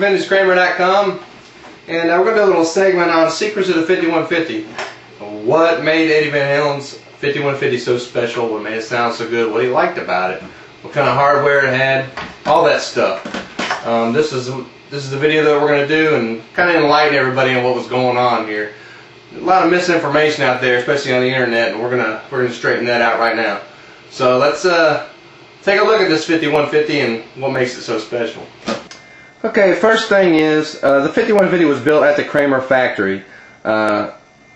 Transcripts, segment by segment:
vintagekramerdave, and we're going to do a little segment on secrets of the 5150. What made Eddie Van Halen's 5150 so special? What made it sound so good? What he liked about it? What kind of hardware it had? All that stuff. This is the video that we're going to do and kind of enlighten everybody on what was going on here. A lot of misinformation out there, especially on the internet, and we're gonna straighten that out right now. So let's take a look at this 5150 and what makes it so special. Okay, first thing is the 5150 was built at the Kramer factory.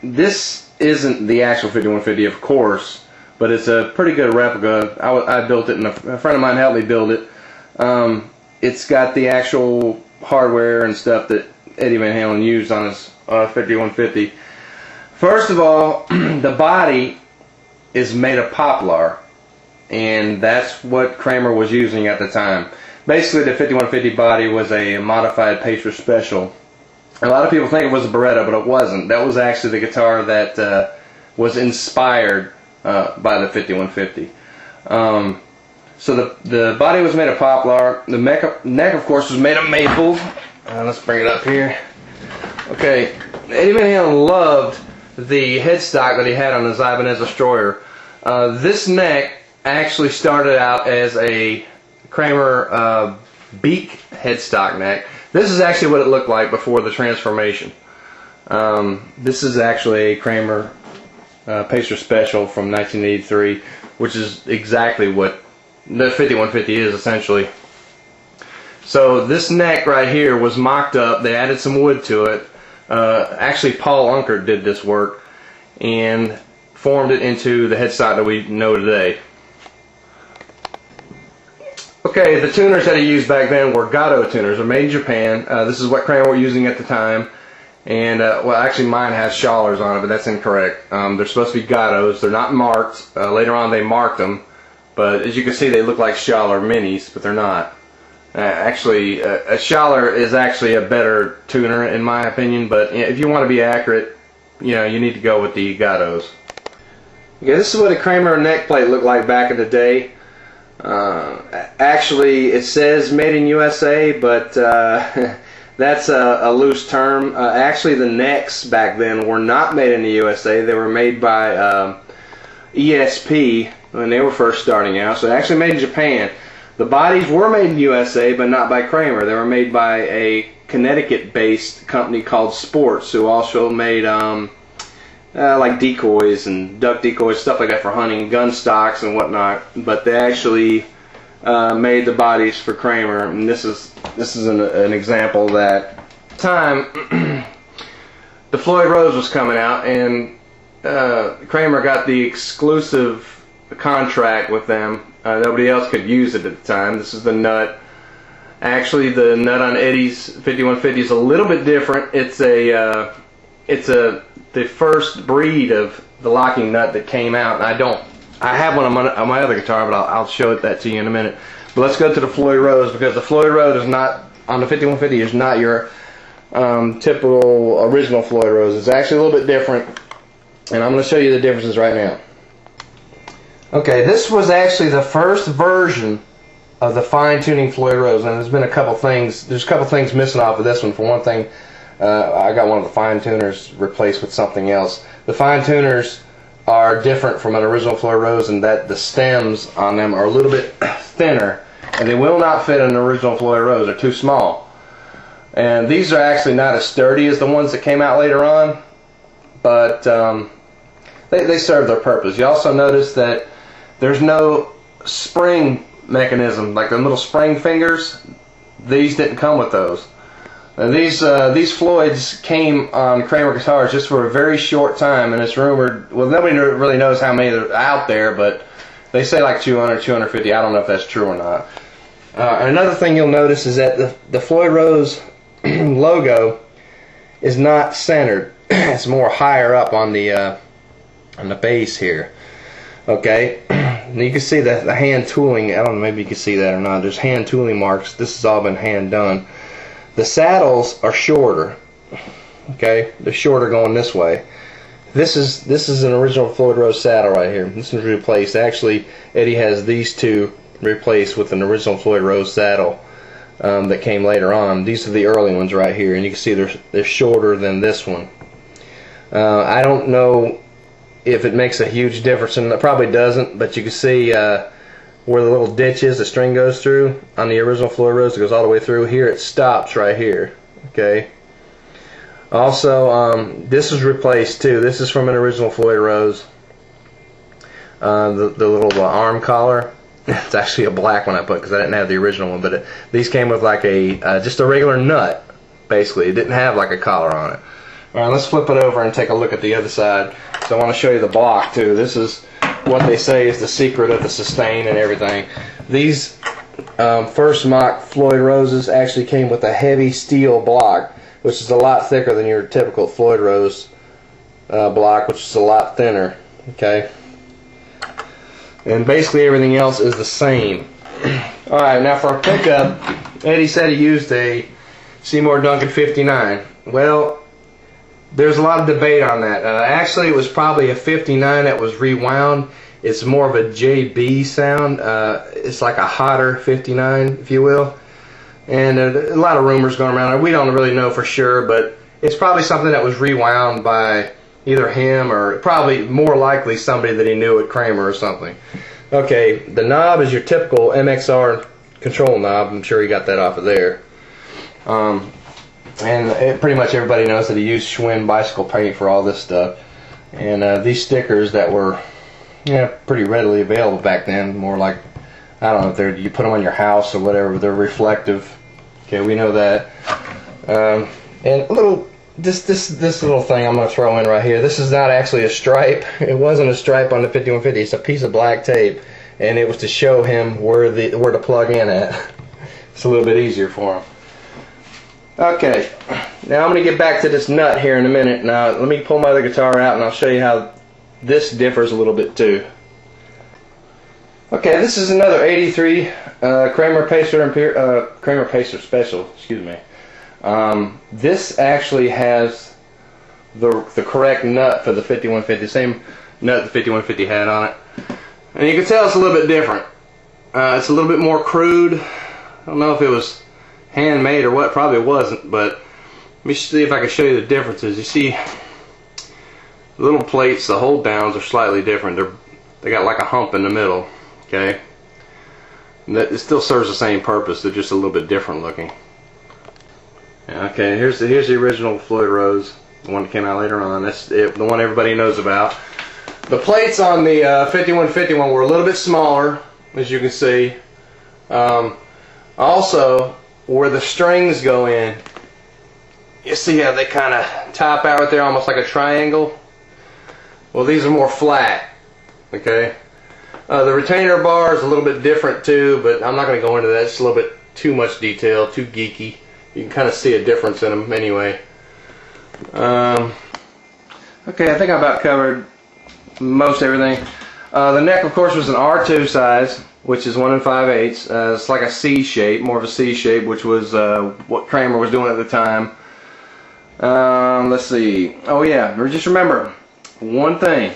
This isn't the actual 5150, of course, but it's a pretty good replica. I built it, and a friend of mine helped me build it. It's got the actual hardware and stuff that Eddie Van Halen used on his 5150. First of all, the body is made of poplar, and that's what Kramer was using at the time. Basically, the 5150 body was a modified Pacer Special. A lot of people think it was a Beretta, but it wasn't. That was actually the guitar that was inspired by the 5150. So the body was made of poplar. The neck, of course, was made of maple. Let's bring it up here. Okay, Eddie Van Halen loved the headstock that he had on his Ibanez Destroyer. This neck actually started out as a Kramer beak headstock neck. This is actually what it looked like before the transformation. This is actually a Kramer Pacer Special from 1983, which is exactly what the 5150 is essentially. So this neck right here was mocked up. They added some wood to it. Actually, Paul Unkert did this work and formed it into the headstock that we know today. Okay, the tuners that he used back then were Gato tuners. They're made in Japan. This is what Kramer were using at the time. And, well, actually mine has Schallers on it, but that's incorrect. They're supposed to be Gatos. They're not marked. Later on they marked them. But as you can see, they look like Schaller minis, but they're not. Actually, a Schaller is actually a better tuner in my opinion, but if you want to be accurate, you know, you need to go with the Gatos. Okay, this is what a Kramer neck plate looked like back in the day. Actually, it says made in USA, but that's a loose term. Actually, the necks back then were not made in the USA. They were made by ESP when they were first starting out, so actually made in Japan. The bodies were made in USA, but not by Kramer. They were made by a Connecticut-based company called Sports, who also made like decoys and duck decoys, stuff like that for hunting, gun stocks and whatnot. But they actually made the bodies for Kramer, and this is an example that time the Floyd Rose was coming out, and Kramer got the exclusive contract with them. Nobody else could use it at the time. This is the nut. Actually, the nut on Eddie's 5150 is a little bit different. It's the first breed of the locking nut that came out. And I have one on my other guitar, but I'll show that to you in a minute. But let's go to the Floyd Rose, because the Floyd Rose is not on the 5150 is not your typical original Floyd Rose. It's actually a little bit different, and I'm going to show you the differences right now. Okay, this was actually the first version of the fine-tuning Floyd Rose, and there's been a couple things. There's a couple things missing off of this one. For one thing, I got one of the fine-tuners replaced with something else. The fine-tuners are different from an original Floyd Rose in that the stems on them are a little bit thinner, and they will not fit an original Floyd Rose. They're too small. And these are actually not as sturdy as the ones that came out later on, but they serve their purpose. You also notice that there's no spring mechanism, like the little spring fingers. These didn't come with those. And these Floyds came on Kramer guitars just for a very short time, and it's rumored, well, nobody really knows how many are out there, but they say like 200, 250. I don't know if that's true or not. Another thing you'll notice is that the Floyd Rose logo is not centered. It's more higher up on the base here. Okay, and you can see the hand tooling. I don't know, maybe you can see that or not. There's hand tooling marks. This has all been hand done. The saddles are shorter. Okay, they're shorter going this way. This is an original Floyd Rose saddle right here. This is replaced. Actually, Eddie has these two replaced with an original Floyd Rose saddle. that came later on. These are the early ones right here, and you can see they're shorter than this one. I don't know if it makes a huge difference, and it probably doesn't, but you can see where the little ditch is the string goes through on the original Floyd Rose. It goes all the way through. Here it stops right here. Okay. Also, this was replaced too. This is from an original Floyd Rose. The little arm collar. It's actually a black one I put because I didn't have the original one, but these came with like a just a regular nut. Basically, it didn't have like a collar on it. All right, let's flip it over and take a look at the other side. So I want to show you the block too. This is what they say is the secret of the sustain and everything. These first mock Floyd Roses actually came with a heavy steel block, which is a lot thicker than your typical Floyd Rose block, which is a lot thinner. Okay, and basically everything else is the same. All right, now for a pickup, Eddie said he used a Seymour Duncan 59. Well, there's a lot of debate on that. Actually, it was probably a 59 that was rewound. It's more of a JB sound. It's like a hotter 59, if you will. And a lot of rumors going around. We don't really know for sure, but it's probably something that was rewound by either him or probably more likely somebody that he knew at Kramer or something. Okay, the knob is your typical MXR control knob. I'm sure you got that off of there. And pretty much everybody knows that he used Schwinn bicycle paint for all this stuff. And these stickers that were pretty readily available back then, more like, I don't know if you put them on your house or whatever, they're reflective. Okay, we know that. And a little, this little thing I'm going to throw in right here. This is not actually a stripe. It wasn't a stripe on the 5150. It's a piece of black tape, and it was to show him where to plug in at. It's a little bit easier for him. Okay, now I'm going to get back to this nut here in a minute. Now let me pull my other guitar out and I'll show you how this differs a little bit too. Okay, this is another 83 Kramer Pacer Special, excuse me. This actually has the correct nut for the 5150, same nut the 5150 had on it. And you can tell it's a little bit different. It's a little bit more crude. I don't know if it was handmade or what, probably wasn't, but let me see if I can show you the differences. You see the little plates, the hold downs are slightly different. They got like a hump in the middle. Okay, and it still serves the same purpose. They're just a little bit different looking. Okay, here's the original Floyd Rose, the one that came out later on. That's it, the one everybody knows about. The plates on the 5151 were a little bit smaller, as you can see. Also, where the strings go in, you see how they kind of top out right there, almost like a triangle. Well, these are more flat. Okay, the retainer bar is a little bit different too, but I'm not going to go into that. It's a little bit too much detail, too geeky. You can kind of see a difference in them anyway. Okay, I think I about covered most everything. The neck, of course, was an R2 size, which is 1 5/8. It's like a C shape, more of a C shape, which was what Kramer was doing at the time. Let's see. Oh yeah, just remember one thing: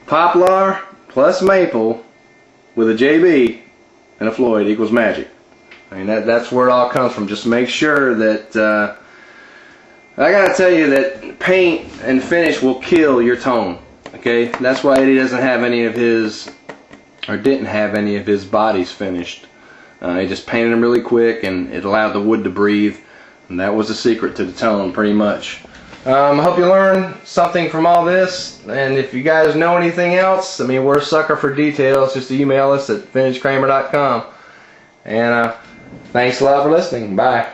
poplar plus maple with a JB and a Floyd equals magic. I mean, that's where it all comes from. Just make sure that I gotta tell you that paint and finish will kill your tone. Okay, that's why Eddie doesn't have any of his, or didn't have any of his bodies finished. He just painted them really quick, and it allowed the wood to breathe, and that was the secret to the tone, pretty much. I hope you learned something from all this, and if you guys know anything else, I mean, we're a sucker for details. Just email us at vintagekramerdave.com. And thanks a lot for listening. Bye.